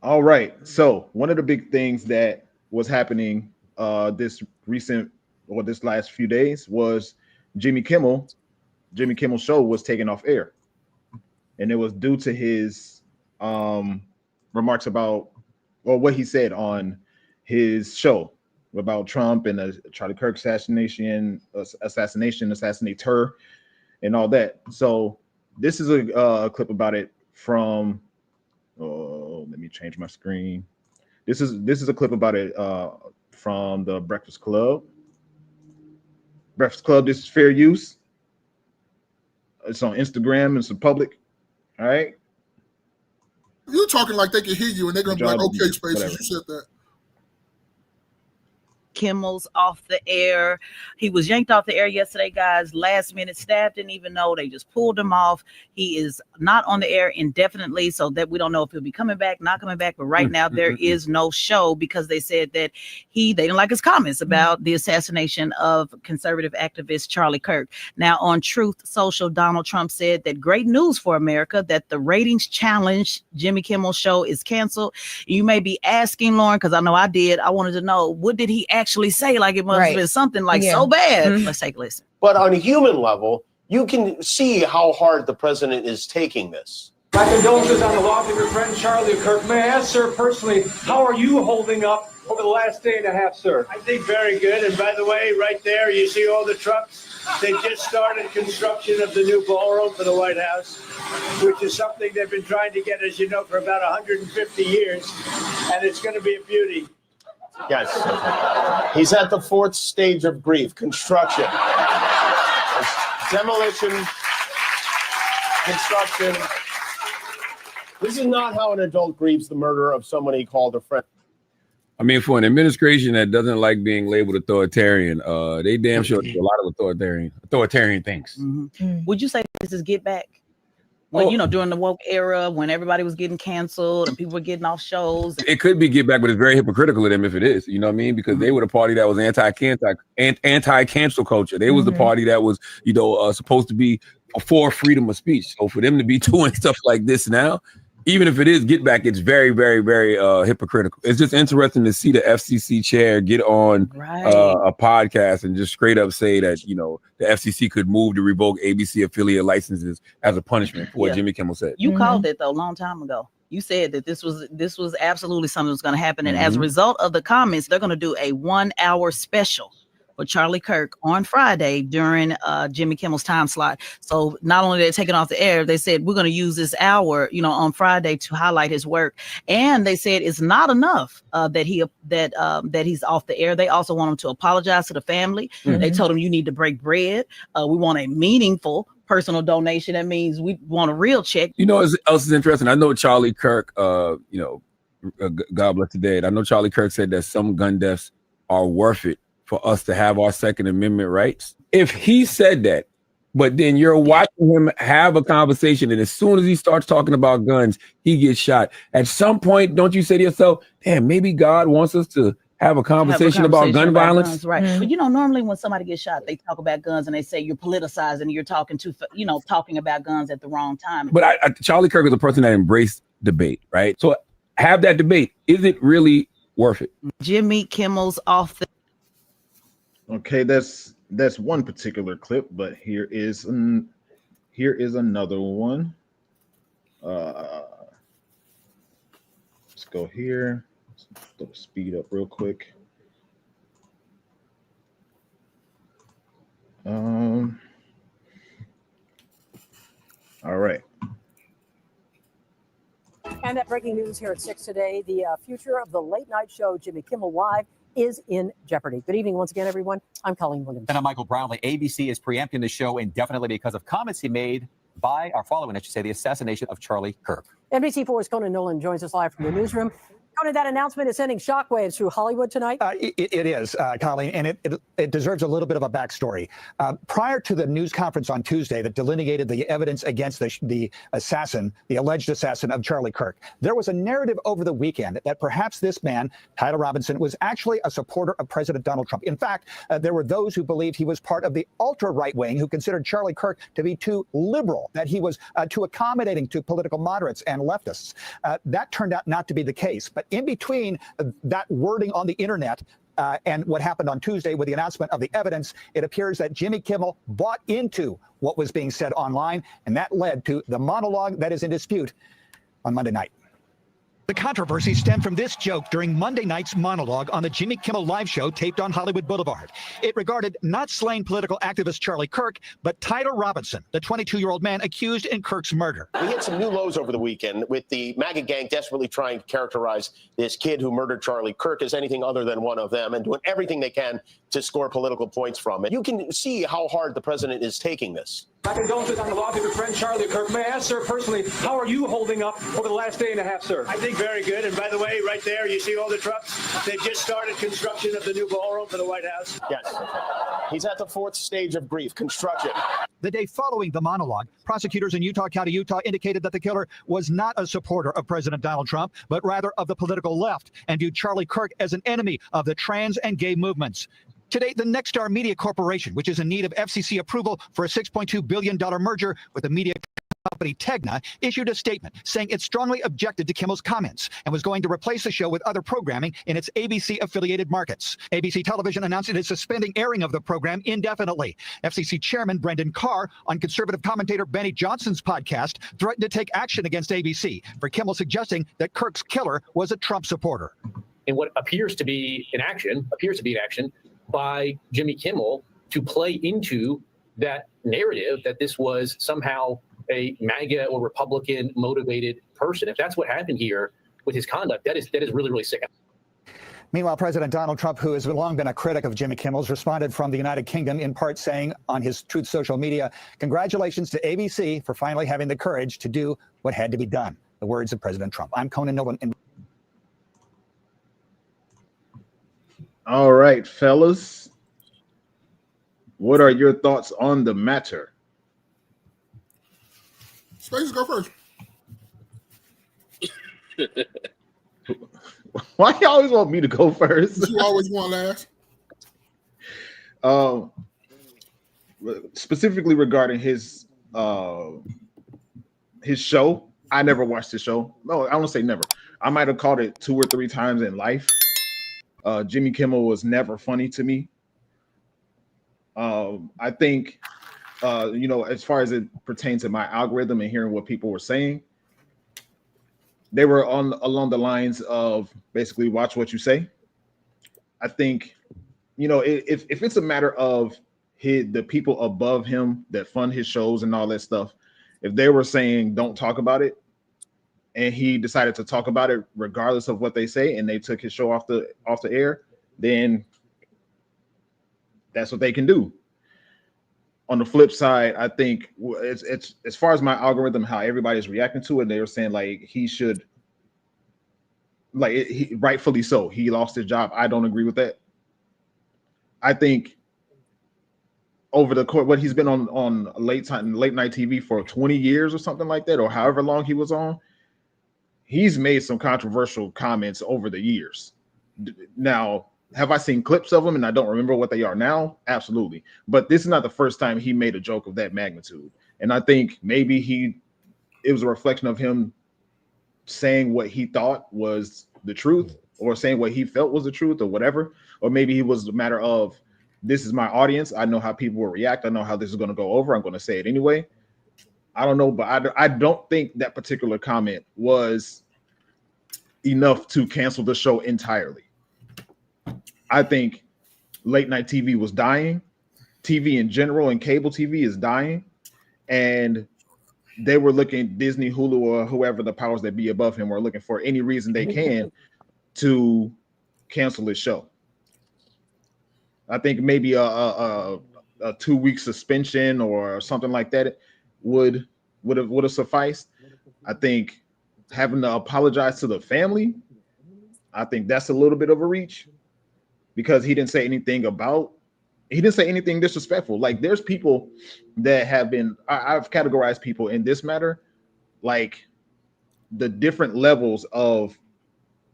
All right. So one of the big things that was happening this recent or this last few days was Jimmy Kimmel. Jimmy Kimmel's show was taken off air, and it was due to his um, remarks about or what he said on his show about Trump and the Charlie Kirk assassinator, and all that. So this is a clip about it from. Oh, let me change my screen. This is a clip about it from the Breakfast Club. Breakfast Club. This is fair use. It's on Instagram. It's in public. All right. You're talking like they can hear you, and they're gonna be like, "Okay, Spaces, whatever. you said that." Kimmel's off the air. He was yanked off the air yesterday, guys. Last minute, staff didn't even know. They just pulled him off. He is not on the air indefinitely, so that we don't know if he'll be coming back, not coming back. But right now, there is no show because they said that they didn't like his comments about the assassination of conservative activist Charlie Kirk. Now, on Truth Social, Donald Trump said that great news for America, that the ratings challenge Jimmy Kimmel's show is canceled. You may be asking, Lauren, because I know I did. I wanted to know, what did he actually say? Like, it must have been something like so bad. Let's take a listen. But on a human level, you can see how hard the president is taking this. My condolences on the loss of your friend Charlie Kirk. May I ask, sir, personally, how are you holding up over the last day and a half, sir? I think very good. And by the way, right there, you see all the trucks? They just started construction of the new ballroom for the White House, which is something they've been trying to get, as you know, for about 150 years. And it's going to be a beauty. Yes. He's at the fourth stage of grief, construction. Demolition, construction. This is not how an adult grieves the murder of someone he called a friend. I mean, for an administration that doesn't like being labeled authoritarian, they damn sure do a lot of authoritarian things. Would you say this is get back? Well, during the woke era, when everybody was getting canceled and people were getting off shows. It could be get back, but it's very hypocritical of them if it is. You know what I mean? Because they were the party that was anti-cancel culture. They was the party that was, supposed to be for freedom of speech. So for them to be doing stuff like this now, even if it is get back, it's very, very, very hypocritical. It's just interesting to see the FCC chair get on a podcast and just straight up say that, the FCC could move to revoke ABC affiliate licenses as a punishment for what Jimmy Kimmel said. You called it, though, a long time ago. You said that this was absolutely something that was going to happen. And as a result of the comments, they're going to do a 1-hour special for Charlie Kirk on Friday during Jimmy Kimmel's time slot. So not only they're taking off the air, they said we're going to use this hour, on Friday to highlight his work. And they said it's not enough that he's off the air. They also want him to apologize to the family. They told him you need to break bread. We want a meaningful personal donation. That means we want a real check. You know what else is interesting? I know Charlie Kirk, God bless the dead. I know Charlie Kirk said that some gun deaths are worth it for us to have our Second Amendment rights. If he said that, but then you're watching him have a conversation, and as soon as he starts talking about guns, he gets shot. At some point, don't you say to yourself, damn, maybe God wants us to have a conversation about gun violence? Guns, right. But normally when somebody gets shot, they talk about guns and they say you're politicizing, you're talking about guns at the wrong time. But Charlie Kirk is a person that embraced debate, right? So have that debate. Is it really worth it? Jimmy Kimmel's off the. Okay, that's one particular clip, but here is another one. Let's go here. Let's speed up real quick. All right. And that breaking news here at 6 today, the future of the late night show Jimmy Kimmel Live is in jeopardy. Good evening once again, everyone. I'm Colleen Williams. And I'm Michael Brownlee. ABC is preempting the show indefinitely because of comments he made following, the assassination of Charlie Kirk. NBC4's Conan Nolan joins us live from the newsroom. Conan, that announcement is sending shockwaves through Hollywood tonight. It is, Colleen, and it deserves a little bit of a backstory. Prior to the news conference on Tuesday that delineated the evidence against the assassin, the alleged assassin of Charlie Kirk, there was a narrative over the weekend that perhaps this man, Tyler Robinson, was actually a supporter of President Donald Trump. In fact, there were those who believed he was part of the ultra-right wing who considered Charlie Kirk to be too liberal, that he was too accommodating to political moderates and leftists. That turned out not to be the case. But in between that wording on the internet and what happened on Tuesday with the announcement of the evidence, it appears that Jimmy Kimmel bought into what was being said online, and that led to the monologue that is in dispute on Monday night. The controversy stemmed from this joke during Monday night's monologue on the Jimmy Kimmel Live show taped on Hollywood Boulevard. It regarded not slain political activist Charlie Kirk, but Tyler Robinson, the 22-year-old man accused in Kirk's murder. We hit some new lows over the weekend with the MAGA gang desperately trying to characterize this kid who murdered Charlie Kirk as anything other than one of them and doing everything they can to score political points from it. You can see how hard the president is taking this. My condolences on the loss of your friend Charlie Kirk. May I ask, sir, personally, how are you holding up over the last day and a half, sir? I think very good. And by the way, right there, you see all the trucks? They've just started construction of the new ballroom for the White House. Yes. He's at the fourth stage of grief, construction. The day following the monologue, prosecutors in Utah County, Utah, indicated that the killer was not a supporter of President Donald Trump, but rather of the political left, and viewed Charlie Kirk as an enemy of the trans and gay movements. Today, the Nexstar Media Corporation, which is in need of FCC approval for a $6.2 billion merger with the media company Tegna, issued a statement saying it strongly objected to Kimmel's comments and was going to replace the show with other programming in its ABC-affiliated markets. ABC Television announced it is suspending airing of the program indefinitely. FCC Chairman Brendan Carr, on conservative commentator Benny Johnson's podcast, threatened to take action against ABC for Kimmel suggesting that Kirk's killer was a Trump supporter. In what appears to be an action by Jimmy Kimmel to play into that narrative that this was somehow a MAGA or Republican motivated person. If that's what happened here with his conduct, that is really, really sick. Meanwhile, President Donald Trump, who has long been a critic of Jimmy Kimmel's, responded from the United Kingdom, in part saying on his Truth social media, "Congratulations to ABC for finally having the courage to do what had to be done." The words of President Trump. I'm Conan Nolan. All right, fellas. What are your thoughts on the matter? Space, go first. Why you always want me to go first? You always want last. Specifically regarding his show, I never watched the show. No, I won't say never. I might have caught it 2 or 3 times in life. Jimmy Kimmel was never funny to me. I think, as far as it pertains to my algorithm and hearing what people were saying, they were along the lines of basically watch what you say. I think, if it's a matter of the people above him that fund his shows and all that stuff, if they were saying don't talk about it, and he decided to talk about it regardless of what they say, and they took his show off the air, then that's what they can do. On the flip side, I think it's as far as my algorithm, how everybody's reacting to it, they were saying like he should, he rightfully so. He lost his job. I don't agree with that. I think over the course, what he's been on late night TV for 20 years or something like that, or however long he was on, he's made some controversial comments over the years. Now, have I seen clips of them and I don't remember what they are now? Absolutely. But this is not the first time he made a joke of that magnitude. And I think maybe it was a reflection of him saying what he thought was the truth, or saying what he felt was the truth, or whatever. Or maybe it was a matter of, this is my audience. I know how people will react. I know how this is going to go over. I'm going to say it anyway. I don't know, but I don't think that particular comment was enough to cancel the show entirely. I think late night TV was dying. TV in general and cable TV is dying. And they were looking, Disney, Hulu, or whoever the powers that be above him were looking for any reason they can to cancel his show. I think maybe a 2-week suspension or something like that would have sufficed. I think having to apologize to the family I think that's a little bit of a reach because he didn't say anything disrespectful. Like there's people that have been, I've categorized people in this matter, like the different levels of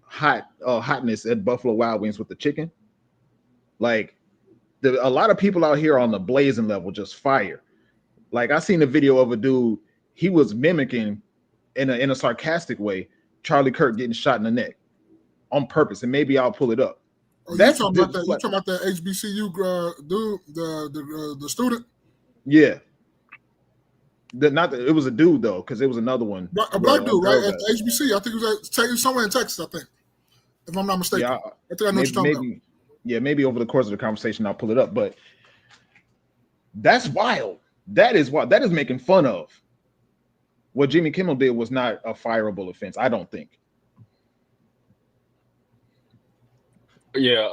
hotness at Buffalo Wild Wings with the chicken. Like a lot of people out here on the blazing level, just fire. Like I seen a video of a dude, he was mimicking in a sarcastic way Charlie Kirk getting shot in the neck on purpose, and maybe I'll pull it up. Oh, you talking about that HBCU dude, the student? Yeah. It was a dude though, because it was another one. A black dude, right? At the HBC. I think it was somewhere in Texas, I think. If I'm not mistaken. Yeah, I think I know what you're talking about. Yeah, maybe over the course of the conversation I'll pull it up, but that's wild. That is wild. That is making fun of. What Jimmy Kimmel did was not a fireable offense, I don't think. Yeah,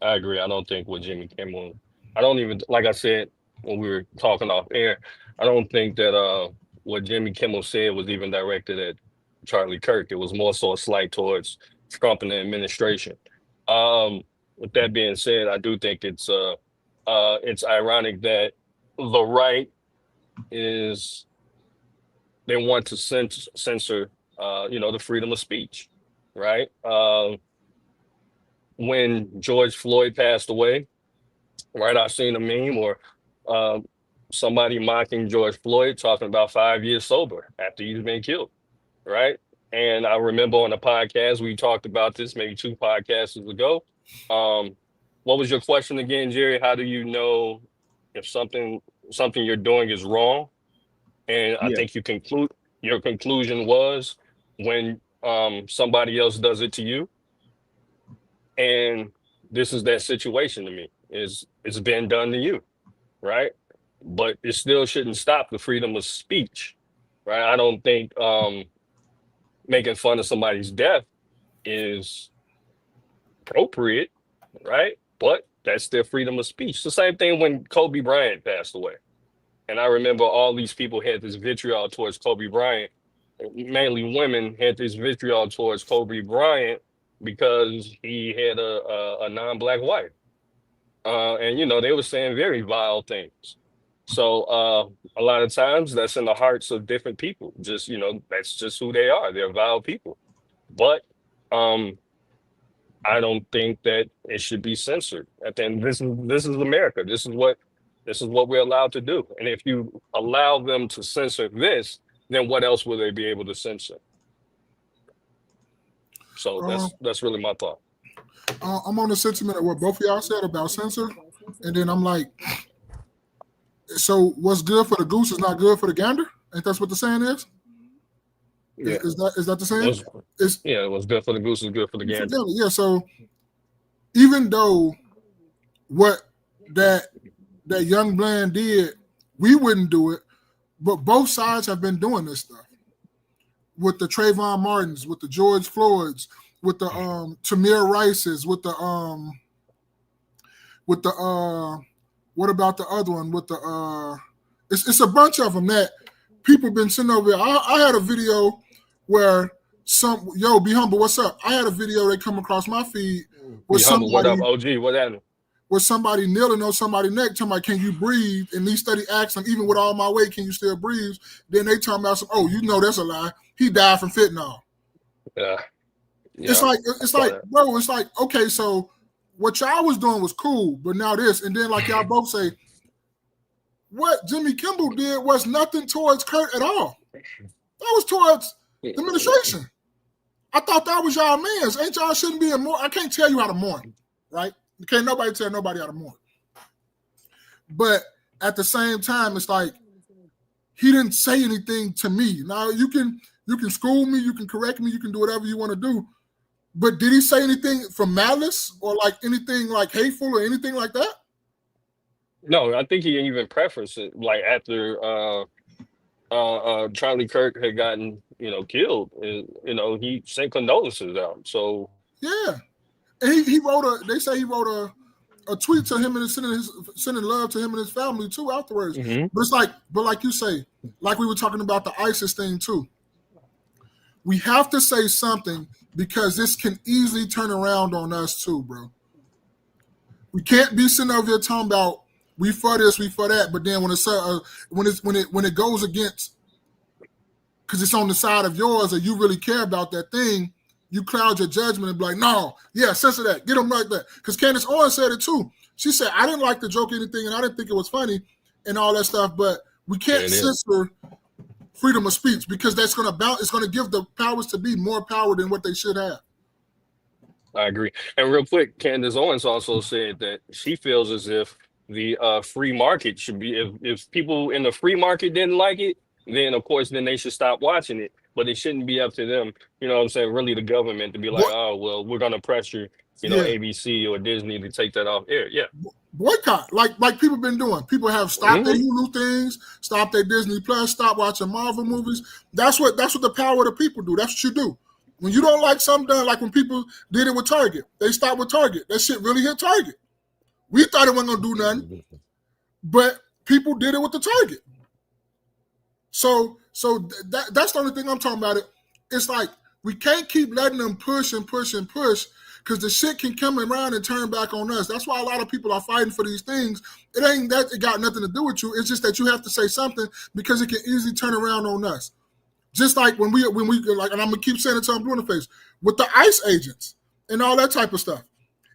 I agree. I don't think with Jimmy Kimmel, I don't even, like I said when we were talking off air, I don't think that what Jimmy Kimmel said was even directed at Charlie Kirk. It was more so a slight towards Trump and the administration. With that being said, I do think it's ironic that the right is, they want to censor the freedom of speech, right? When George Floyd passed away, right, I seen a meme or somebody mocking George Floyd, talking about 5 years sober after he's been killed, right? And I remember on the podcast, we talked about this maybe 2 podcasts ago. What was your question again, Jerry? How do you know if something you're doing is wrong? And I think your conclusion was when somebody else does it to you. And this is that situation to me, it's been done to you, right? But it still shouldn't stop the freedom of speech, right? I don't think making fun of somebody's death is appropriate, right? But that's their freedom of speech. It's the same thing when Kobe Bryant passed away. And I remember all these people had this vitriol towards Kobe Bryant, mainly women had this vitriol towards Kobe Bryant because he had a non-Black wife. And, they were saying very vile things. So a lot of times that's in the hearts of different people. Just, that's just who they are. They're vile people. But I don't think that it should be censored. At the end, this is America. This is what we're allowed to do. And if you allow them to censor this, then what else will they be able to censor? So that's really my thought. I'm on the sentiment of what both of y'all said about censor, and then I'm like, so what's good for the goose is not good for the gander? Ain't that what the saying is? Yeah. Is that the saying? What's good for the goose is good for the gander. Yeah. So even though what that young Bland did, we wouldn't do it, but both sides have been doing this stuff with the Trayvon Martins, with the George Floyds, with the Tamir Rices, with the what about the other one? With the it's a bunch of them that people been sitting over here. I had a video where Be Humble, what's up? I had a video that come across my feed with somebody. What up, OG? What happened? With somebody kneeling on somebody's neck, talking about, can you breathe? And these study asking them, even with all my weight, can you still breathe? Then they talking about that's a lie. He died from fentanyl. Yeah. It's like, bro, it's like, okay, so what y'all was doing was cool, but now this, and then like y'all both say, what Jimmy Kimmel did was nothing towards Kurt at all. That was towards the administration. I thought that was y'all man's. Ain't y'all shouldn't be in mourn? I can't tell you how to mourn, right? Can't nobody tell nobody how to mourn. But at the same time, it's like he didn't say anything to me. Now you can school me, you can correct me, you can do whatever you want to do. But did he say anything from malice or like anything like hateful or anything like that? No, I think he even preferenced it. Like after Charlie Kirk had gotten killed, he sent condolences out. So yeah, and he wrote they say he wrote a tweet to him and sending love to him and his family too afterwards. Mm-hmm. But it's like, like you say, like we were talking about the ISIS thing too. We have to say something because this can easily turn around on us too, bro. We can't be sitting over here talking about we for this, we for that, but then when it goes against, because it's on the side of yours, or you really care about that thing, you cloud your judgment and be like, no, yeah, censor that, get them like that. Because Candace Owens said it too. She said, I didn't like the joke or anything, and I didn't think it was funny and all that stuff, but we can't censor freedom of speech because that's going to it's going to give the powers to be more power than what they should have. I agree. And real quick, Candace Owens also said that she feels as if the free market should be, if people in the free market didn't like it, then of course, then they should stop watching it. But it shouldn't be up to them, you know what I'm saying, really the government to be like, oh, well, we're going to pressure, ABC or Disney to take that off air. Yeah. Boycott, like people been doing. People have stopped their Hulu things, stopped their Disney Plus, stopped watching Marvel movies. That's what the power of the people do. That's what you do. When you don't like something done, like when people did it with Target, they stopped with Target. That shit really hit Target. We thought it wasn't gonna do nothing, but people did it with the Target. So that's the only thing I'm talking about. It's like we can't keep letting them push and push and push because the shit can come around and turn back on us. That's why a lot of people are fighting for these things. It ain't that it got nothing to do with you. It's just that you have to say something because it can easily turn around on us. Just like when we like, and I'm gonna keep saying it till I'm blue in the face, with the ICE agents and all that type of stuff.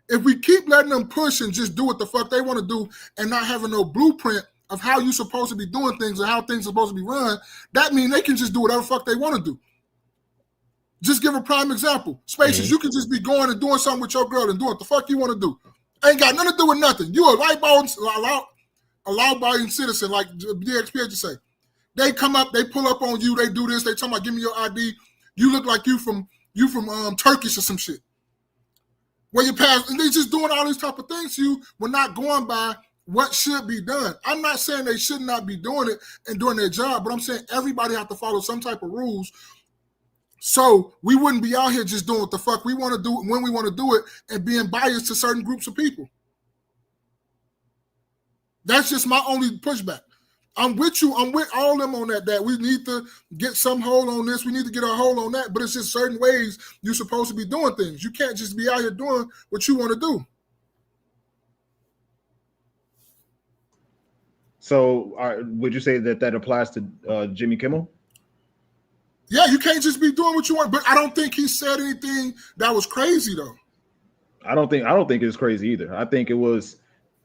If we keep letting them push and just do what the fuck they want to do and not having no blueprint of how you're supposed to be doing things and how things are supposed to be run, that means they can just do whatever the fuck they want to do. Just give a prime example. Spaces, you can just be going and doing something with your girl and doing what the fuck you want to do. Ain't got nothing to do with nothing. You a law-abiding citizen, like DXP just say. They come up, they pull up on you, they do this, they talking about give me your ID. You look like you from Turkish or some shit. Where you pass, and they just doing all these type of things to you. We're not going by what should be done. I'm not saying they should not be doing it and doing their job, but I'm saying everybody have to follow some type of rules. So we wouldn't be out here just doing what the fuck we want to do when we want to do it and being biased to certain groups of people. That's just my only pushback. I'm with you. I'm with all of them on that we need to get some hold on this. We need to get a hold on that. But it's just certain ways you're supposed to be doing things. You can't just be out here doing what you want to do. So would you say that applies to Jimmy Kimmel? Yeah, you can't just be doing what you want. But I don't think he said anything that was crazy, though. I don't think it's crazy either. I think it was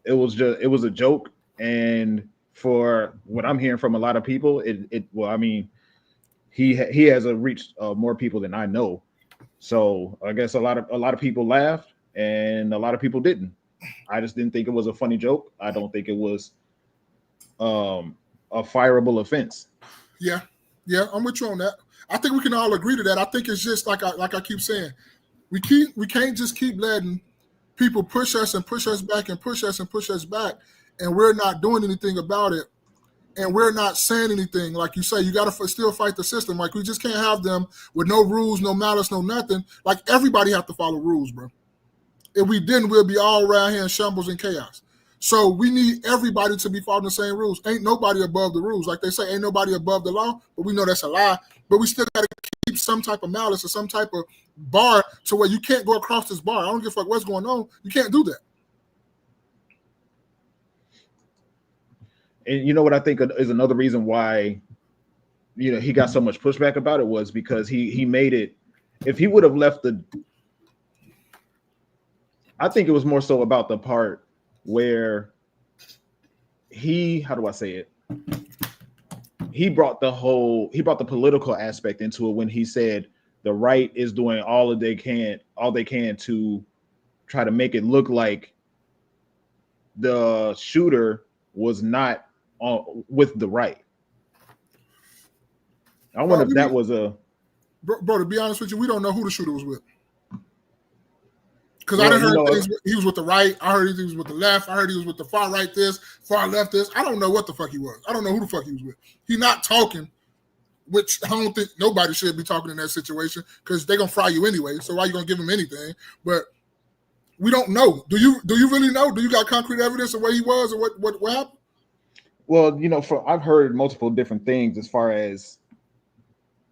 a joke, and for what I'm hearing from a lot of people, he has reached more people than I know. So I guess a lot of people laughed and a lot of people didn't. I just didn't think it was a funny joke. I don't think it was a fireable offense. Yeah, I'm with you on that. I think we can all agree to that. I think it's just like I keep saying, we can't just keep letting people push us and push us back and push us and push us back, and we're not doing anything about it, and we're not saying anything. Like you say, you got to still fight the system. Like we just can't have them with no rules, no malice, no nothing. Like everybody have to follow rules, bro. If we didn't, we'll be all around here in shambles and chaos. So we need everybody to be following the same rules. Ain't nobody above the rules. Like they say, ain't nobody above the law, but we know that's a lie. But we still got to keep some type of malice or some type of bar to where you can't go across this bar. I don't give a fuck what's going on. You can't do that. And you know what I think is another reason why, he got so much pushback about it was because he made it. If he would have left I think it was more so about the part where he brought the political aspect into it when he said the right is doing all they can to try to make it look like the shooter was not with the right. I wonder if that was bro, to be honest with you, we don't know who the shooter was with. Because I didn't heard things, he was with the right. I heard he was with the left. I heard he was with the far right this, far left this. I don't know what the fuck he was. I don't know who the fuck he was with. He's not talking, which I don't think nobody should be talking in that situation because they're going to fry you anyway. So why are you going to give him anything? But we don't know. Do you really know? Do you got concrete evidence of where he was or what happened? Well, I've heard multiple different things as far as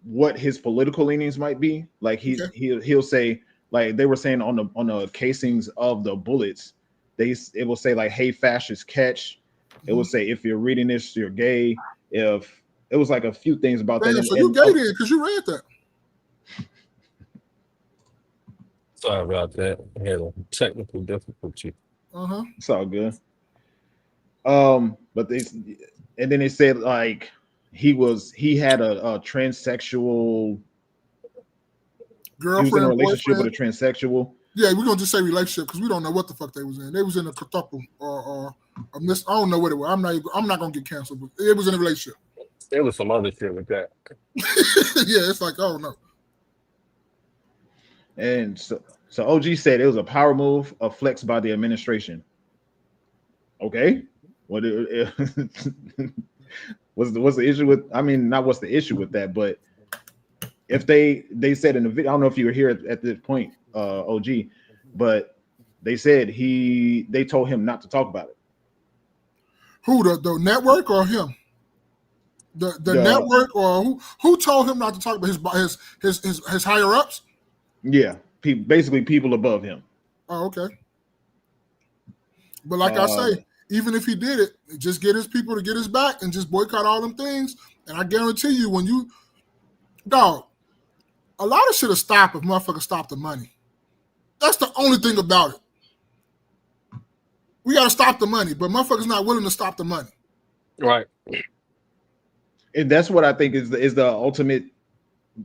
what his political leanings might be. Like he'll say, like they were saying on the casings of the bullets, it will say like, "Hey, fascist, catch." It will say, "If you're reading this, you're gay." If it was like a few things about Damn, that. so you gay then because you read that. Sorry about that. I had a technical difficulty. It's all good. But and then they said like he had a transsexual girlfriend, he was in a relationship boyfriend. with a transsexual. Yeah, we're gonna just say relationship because we don't know what the fuck they was in. They was in a couple or a miss. I don't know what it was. I'm not gonna get canceled, but it was in a relationship. There was some other shit with that. Yeah, it's like, oh no. And so OG said it was a power move, a flex by the administration. Okay, what's the issue with? I mean, not what's the issue with that, but if they said in the video, I don't know if you were here at this point, OG, but they said they told him not to talk about it. Who, the network or him? The network or who told him not to talk about his higher ups? Yeah, basically people above him. Oh, okay. But like I say, even if he did it, just get his people to get his back and just boycott all them things. And I guarantee you, when you, dog, a lot of shit will stop if motherfuckers stop the money. That's the only thing about it. We got to stop the money, but motherfuckers not willing to stop the money. Right. And that's what I think is the ultimate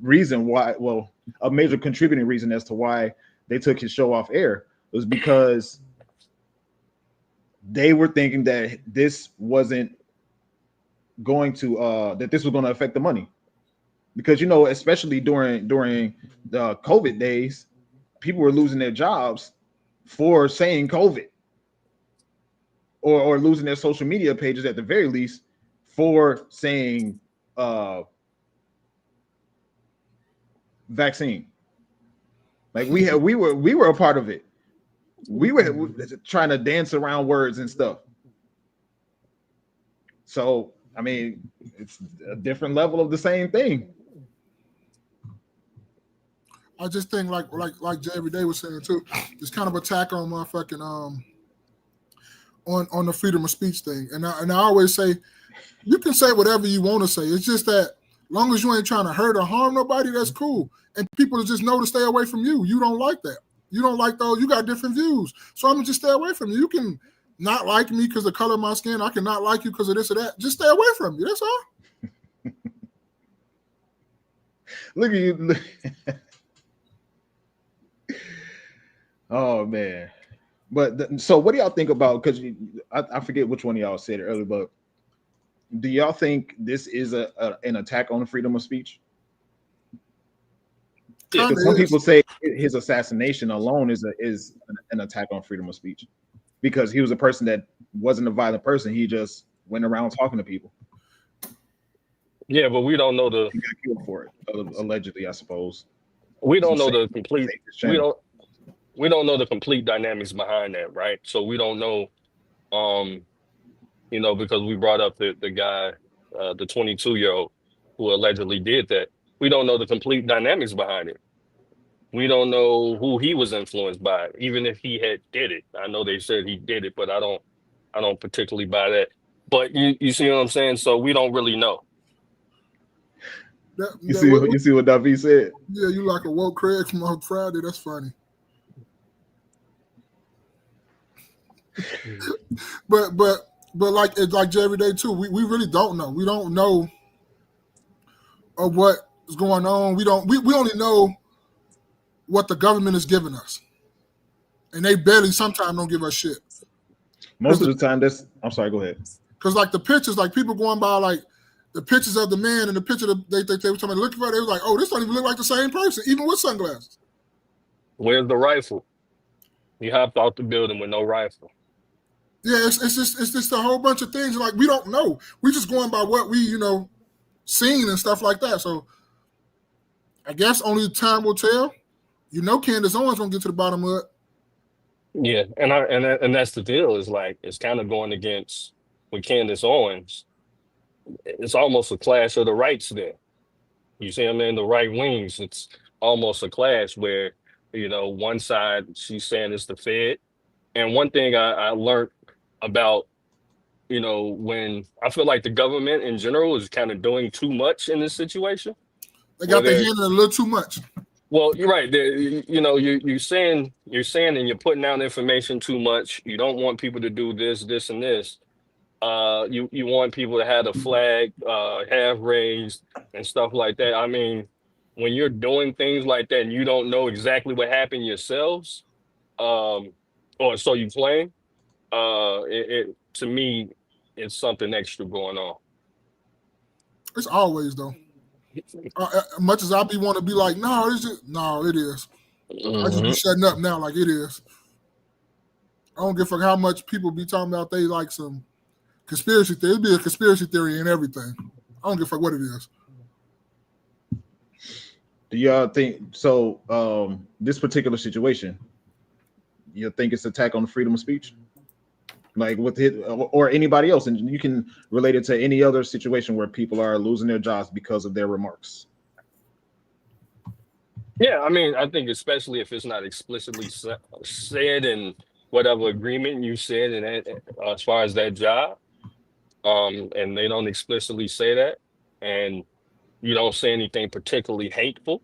reason why, well, a major contributing reason as to why they took his show off air was because they were thinking that this wasn't going to that this was going to affect the money, because especially during the COVID days, people were losing their jobs for saying COVID, or losing their social media pages at the very least for saying vaccine. Like we were a part of it. We were trying to dance around words and stuff. So I mean, it's a different level of the same thing. I just think like Jay every day was saying too, it's kind of attack on my fucking on the freedom of speech thing. And I always say, you can say whatever you want to say. It's just that long as you ain't trying to hurt or harm nobody, that's cool. And people just know to stay away from you. You don't like that. You don't like those. You got different views. So I'm going to just stay away from you. You can not like me because of the color of my skin. I can not like you because of this or that. Just stay away from me. That's all. Look at you. Oh, man. But so what do y'all think about, because I forget which one of y'all said it earlier, but do y'all think this is an attack on freedom of speech? Because some people say his assassination alone is an attack on freedom of speech, because he was a person that wasn't a violent person. He just went around talking to people. Yeah, but we don't know he got killed for it, allegedly, I suppose. We don't know the complete. We don't know the complete dynamics behind that, right? So we don't know, because we brought up the guy, the 22-year-old who allegedly did that. We don't know the complete dynamics behind it. We don't know who he was influenced by, even if he did it. I know they said he did it, but I don't particularly buy that. But you see what I'm saying? So we don't really know. You see what Davi said? Yeah, you like a woke Craig from on Friday. That's funny. but like Jay every day too, we really don't know. We don't know of what is going on. We only know what the government is giving us, and they barely sometimes don't give us shit. Most of the time, I'm sorry. Go ahead. Because like the pictures, like people going by like the pictures of the man and the picture they were talking about looking for, they was like, oh, this don't even look like the same person, even with sunglasses. Where's the rifle? He hopped off the building with no rifle. Yeah, it's just a whole bunch of things. Like we don't know. We just going by what we seen and stuff like that. So I guess only time will tell. Candace Owens gonna get to the bottom of it. Yeah, and that's the deal. Is like it's kind of going against with Candace Owens. It's almost a clash of the rights there. You see them in the right wings. It's almost a clash where, one side she's saying it's the Fed. And one thing I learned about, when I feel like the government in general is kind of doing too much in this situation. They got their hand in a little too much. Well, you're right. You're saying and you're putting out information too much. You don't want people to do this, and this. You want people to have the flag half raised and stuff like that. I mean, when you're doing things like that and you don't know exactly what happened yourselves, or so you claim, to me, it's something extra going on. It's always though. Much as I want to be like, no, it is. Mm-hmm. I just be shutting up now, like it is. I don't give a fuck how much people be talking about they like some conspiracy theory. It'd be a conspiracy theory and everything. I don't give a fuck what it is. Do y'all think so? This particular situation, you think it's attack on the freedom of speech, like with it or anybody else, and you can relate it to any other situation where people are losing their jobs because of their remarks? Yeah, I mean, I think especially if it's not explicitly said in whatever agreement you said, and as far as that job, and they don't explicitly say that, and you don't say anything particularly hateful,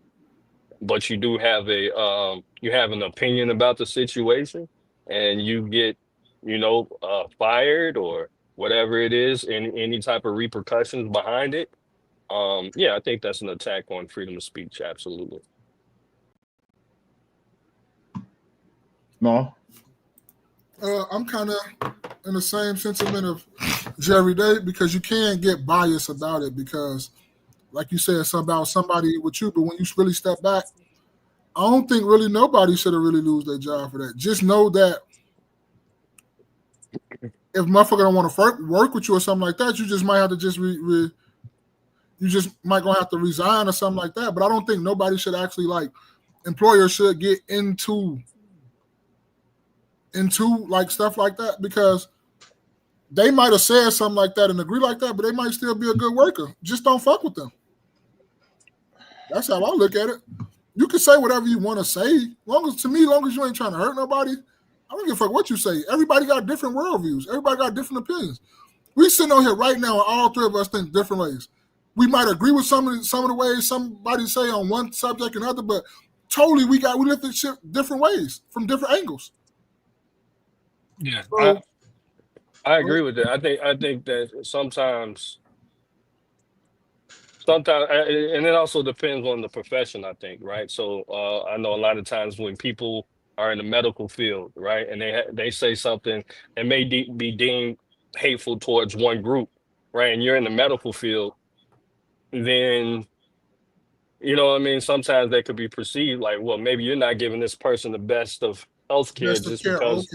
but you do have an opinion about the situation, and you get, fired or whatever it is, and any type of repercussions behind it. Yeah, I think that's an attack on freedom of speech. Absolutely. No. I'm kind of in the same sentiment of Jerry Day, because you can't get biased about it, because like you said, something about somebody with you, but when you really step back, I don't think really nobody should have really lose their job for that. Just know that if motherfucker don't want to work with you or something like that, you just might have to just you just might gonna have to resign or something like that. But I don't think nobody should actually, like, employers should get into like stuff like that, because they might have said something like that and agree like that, but they might still be a good worker. Just don't fuck with them. That's how I look at it. You can say whatever you want to say. Long as you ain't trying to hurt nobody, I don't give a fuck what you say. Everybody got different worldviews. Everybody got different opinions. We sitting on here right now, and all three of us think different ways. We might agree with some of the ways somebody say on one subject and other, but totally we live this shit different ways from different angles. Yeah, So, I agree with that. I think that sometimes, and it also depends on the profession, I think, right? So I know a lot of times when people are in the medical field, right, and they say something that may be deemed hateful towards one group, right, and you're in the medical field, then, sometimes that could be perceived like, well, maybe you're not giving this person the best of healthcare just because,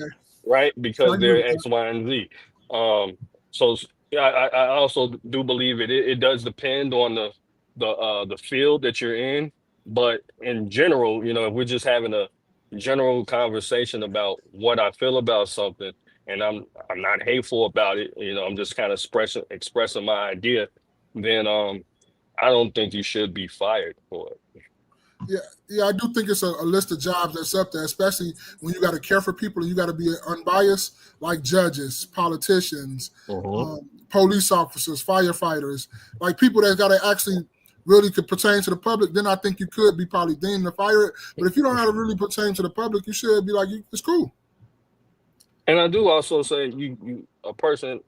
right, because they're X, Y, and Z. So I also do believe it does depend on the field that you're in, but in general, if we're just having a general conversation about what I feel about something, and I'm not hateful about it, I'm just kind of expressing my idea, then I don't think you should be fired for it. Yeah, I do think it's a list of jobs that's up there, especially when you got to care for people and you got to be unbiased, like judges, politicians, police officers, firefighters, like people that got to actually really could pertain to the public. Then I think you could be probably deemed to fire it. But if you don't know how to really pertain to the public, you should be like, it's cool. And I do also say a person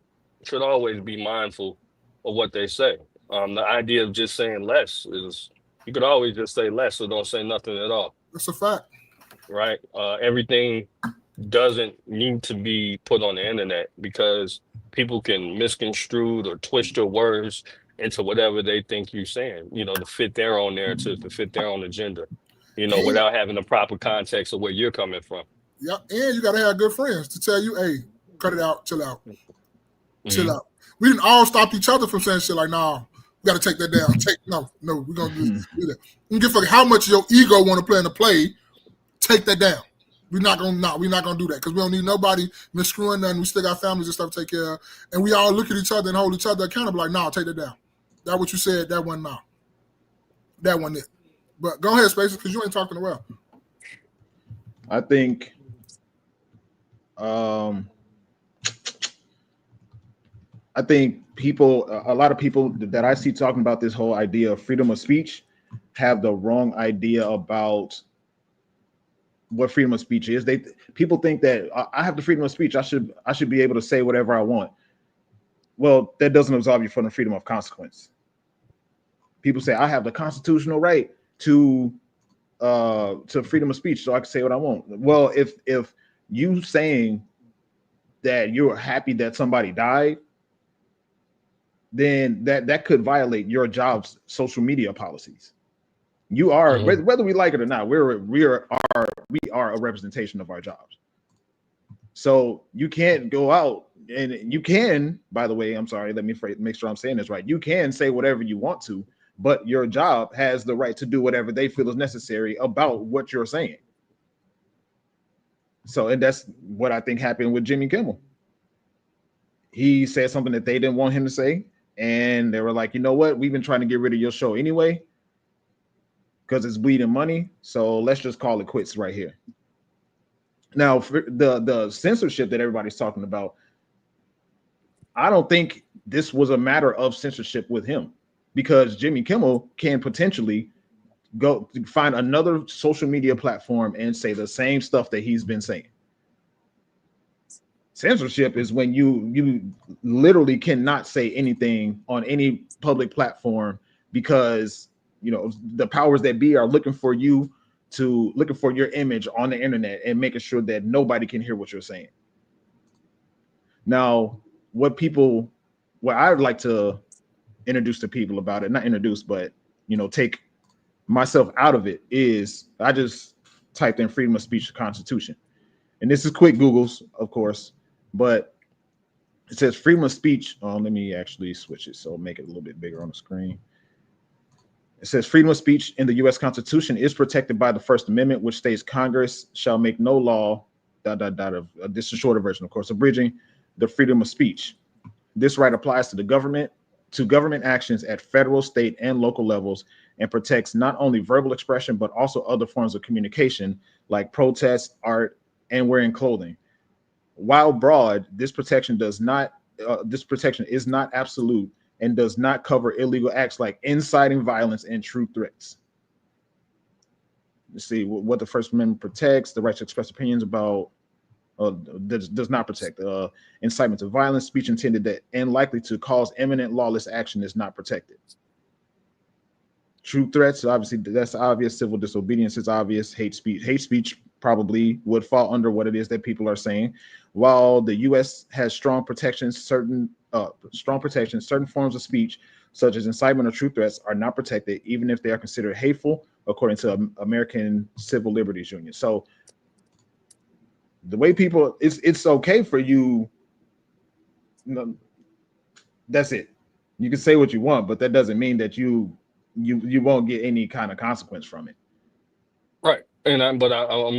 should always be mindful of what they say. The idea of just saying less is, you could always just say less or don't say nothing at all. That's a fact. Right? Everything doesn't need to be put on the internet, because people can misconstrue or twist your words into whatever they think you're saying, to fit their own narrative, to fit their own agenda, without having the proper context of where you're coming from. Yeah, and you got to have good friends to tell you, hey, cut it out, chill out. Chill out. We didn't all stop each other from saying shit like, nah, we got to take that down. No, we're going to do that. You give a fuck how much your ego want to play in the play, take that down. We're not going to do that, because we don't need nobody miscrewing nothing. We still got families and stuff to take care of. And we all look at each other and hold each other accountable like, nah, take that down. That what you said, that wasn't nah. that one. But go ahead, Spacer, because you ain't talking well. I think a lot of people that I see talking about this whole idea of freedom of speech have the wrong idea about what freedom of speech is. People think that I have the freedom of speech. I should be able to say whatever I want. Well, that doesn't absolve you from the freedom of consequence. People say I have the constitutional right to freedom of speech, so I can say what I want. Well, if you saying that you're happy that somebody died, then that could violate your job's social media policies. You are, whether we like it or not, we are a representation of our jobs. So you can't go out and you can, by the way, I'm sorry, let me make sure I'm saying this right. You can say whatever you want to, but your job has the right to do whatever they feel is necessary about what you're saying. So, and that's what I think happened with Jimmy Kimmel. He said something that they didn't want him to say, and they were like, you know what? We've been trying to get rid of your show anyway because it's bleeding money. So let's just call it quits right here. Now, for the censorship that everybody's talking about, I don't think this was a matter of censorship with him, because Jimmy Kimmel can potentially go find another social media platform and say the same stuff that he's been saying. Censorship is when you literally cannot say anything on any public platform because the powers that be are looking for your image on the internet and making sure that nobody can hear what you're saying. Now, what I would like to introduce to people about it, not introduce, but take myself out of it, is I just typed in freedom of speech Constitution. And this is quick Googles, of course, but it says freedom of speech. Let me actually switch it so make it a little bit bigger on the screen. It says freedom of speech in the U.S. Constitution is protected by the First Amendment, which states Congress shall make no law, this is a shorter version, of course, abridging the freedom of speech. This right applies to government actions at federal, state, and local levels, and protects not only verbal expression, but also other forms of communication like protest, art, and wearing clothing. While broad, this protection is not absolute and does not cover illegal acts like inciting violence and true threats. You see what the First Amendment protects: the right to express opinions about does not protect incitement to violence, speech intended that and likely to cause imminent lawless action is not protected. True threats, obviously, that's obvious. Civil disobedience is obvious. Hate speech probably would fall under what it is that people are saying. While the U.S. has strong protections, certain forms of speech, such as incitement or true threats, are not protected, even if they are considered hateful, according to American Civil Liberties Union. So the way people, it's okay for you. That's it. You can say what you want, but that doesn't mean that you won't get any kind of consequence from it. Right. And I'm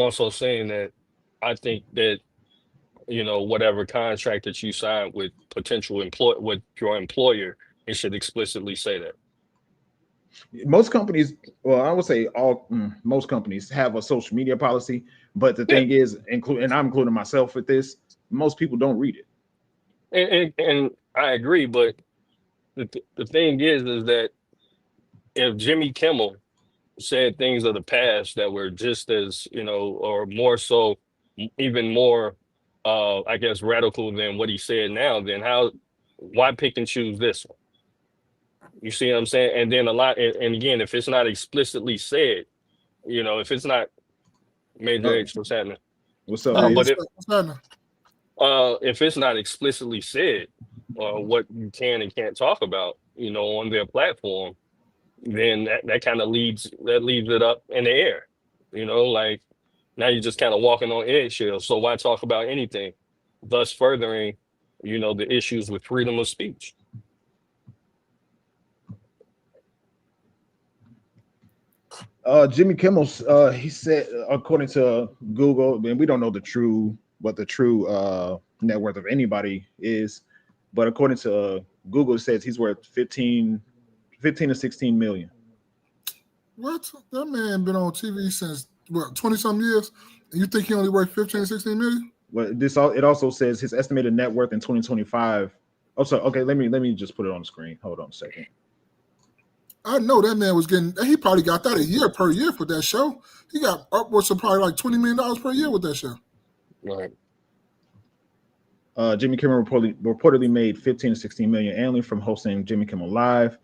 also saying that I think that, whatever contract that you sign with with your employer, it should explicitly say that. Most companies, well, I would say most companies have a social media policy, but the thing is, and I'm including myself with this, most people don't read it. And I agree, but the thing is that if Jimmy Kimmel said things of the past that were just as, or more so, even more, I guess, radical than what he said now, then why pick and choose this one? You see what I'm saying? And then and again, if it's not explicitly said, if it's not Major H, what's happening? What's up? But if it's not explicitly said, what you can and can't talk about, on their platform, then that kind of leaves it up in the air. Like now you're just kind of walking on eggshells. So why talk about anything? Thus furthering, the issues with freedom of speech. Jimmy Kimmel, he said, according to Google, and we don't know what the true net worth of anybody is, but according to Google, it says he's worth 15 to 16 million. What? That man been on TV since what 20-some years, and you think he only worth 15, 16 million? Well, it also says his estimated net worth in 2025. Oh, sorry. Okay, let me just put it on the screen. Hold on a second. I know that man was getting. He probably got that a year per year for that show. He got upwards of probably like $20 million per year with that show. Right. Jimmy Kimmel reportedly made 15 to 16 million annually from hosting Jimmy Kimmel Live,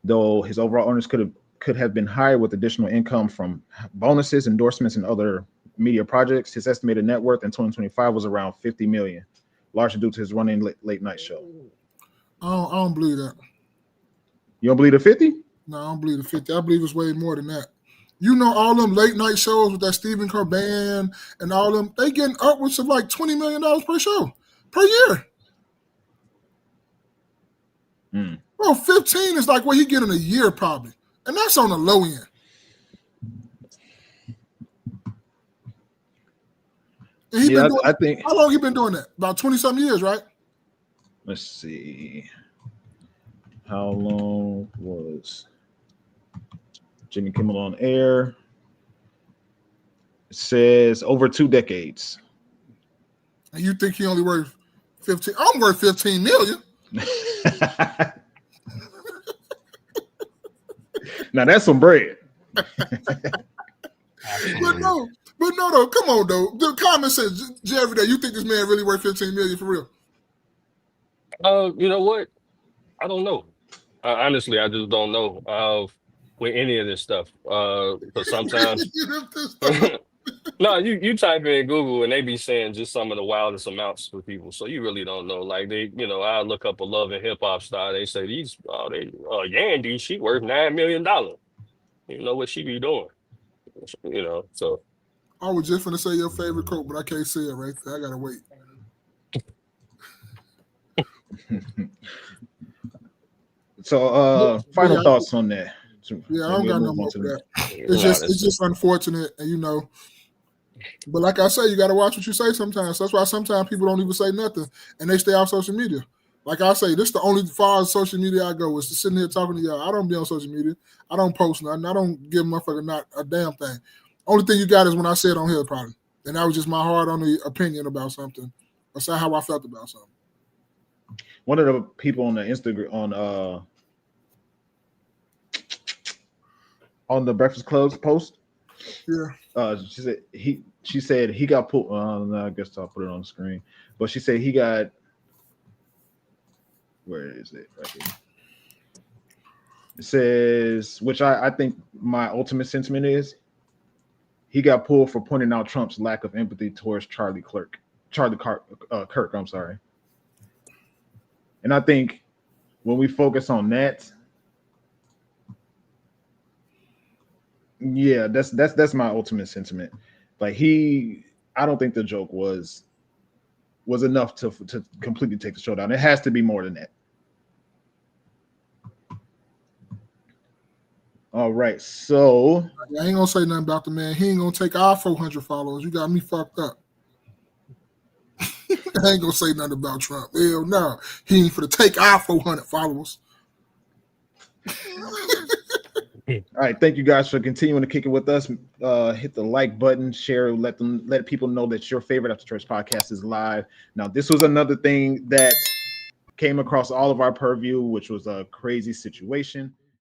though his overall earnings could have been higher with additional income from bonuses, endorsements, and other media projects. His estimated net worth in 2025 was around 50 million, largely due to his running late night show. I don't believe that. You don't believe the 50? No, I don't believe the 50. I believe it's way more than that. You know, all them late night shows with that Stephen Colbert and all them, they getting upwards of like $20 million per show, per year. Bro, 15 is like what he get in a year probably. And that's on the low end. And I think. How long he been doing that? About 20-something years, right? Let's see. How long was Jimmy Kimmel on air? It says over 2 decades. And you think he only worth 15? I'm worth 15 million. Now that's some bread. But no, though. Come on, though. The comment says, Jerry, that you think this man really worth 15 million for real? You know what? I don't know. Honestly, I just don't know with any of this stuff. Because sometimes, no, you type in Google and they be saying just some of the wildest amounts for people. So you really don't know. Like I look up a Love and Hip Hop star. They say Yandy, she worth $9 million. You know what she be doing? So. I was just gonna say your favorite quote, but I can't say it right there. I gotta wait. So, final thoughts on that. Yeah, I don't got no more for that. It's just unfortunate, and But like I say, you got to watch what you say sometimes. That's why sometimes people don't even say nothing, and they stay off social media. Like I say, this is the only far as social media I go is to sitting here talking to y'all. I don't be on social media. I don't post nothing. I don't give motherfucker not a damn thing. Only thing you got is when I said on here probably, and that was just my hard-on opinion about something. That's how I felt about something. One of the people on the Instagram on the Breakfast Club's post, she said he got pulled. I guess I'll put it on the screen. But she said he got. Where is it? Right here. It says, which I think my ultimate sentiment is, he got pulled for pointing out Trump's lack of empathy towards Charlie Kirk. I'm sorry. And I think when we focus on that, yeah, that's my ultimate sentiment. Like I don't think the joke was enough to completely take the show down. It has to be more than that. All right, so I ain't gonna say nothing about the man. He ain't gonna take our 400 followers. You got me fucked up. I ain't gonna say nothing about Trump. Hell no, he ain't for to take our 400 followers. All right, thank you guys for continuing to kick it with us. Hit the like button, share, let people know that your favorite After Church podcast is live. Now, this was another thing that came across all of our purview, which was a crazy situation.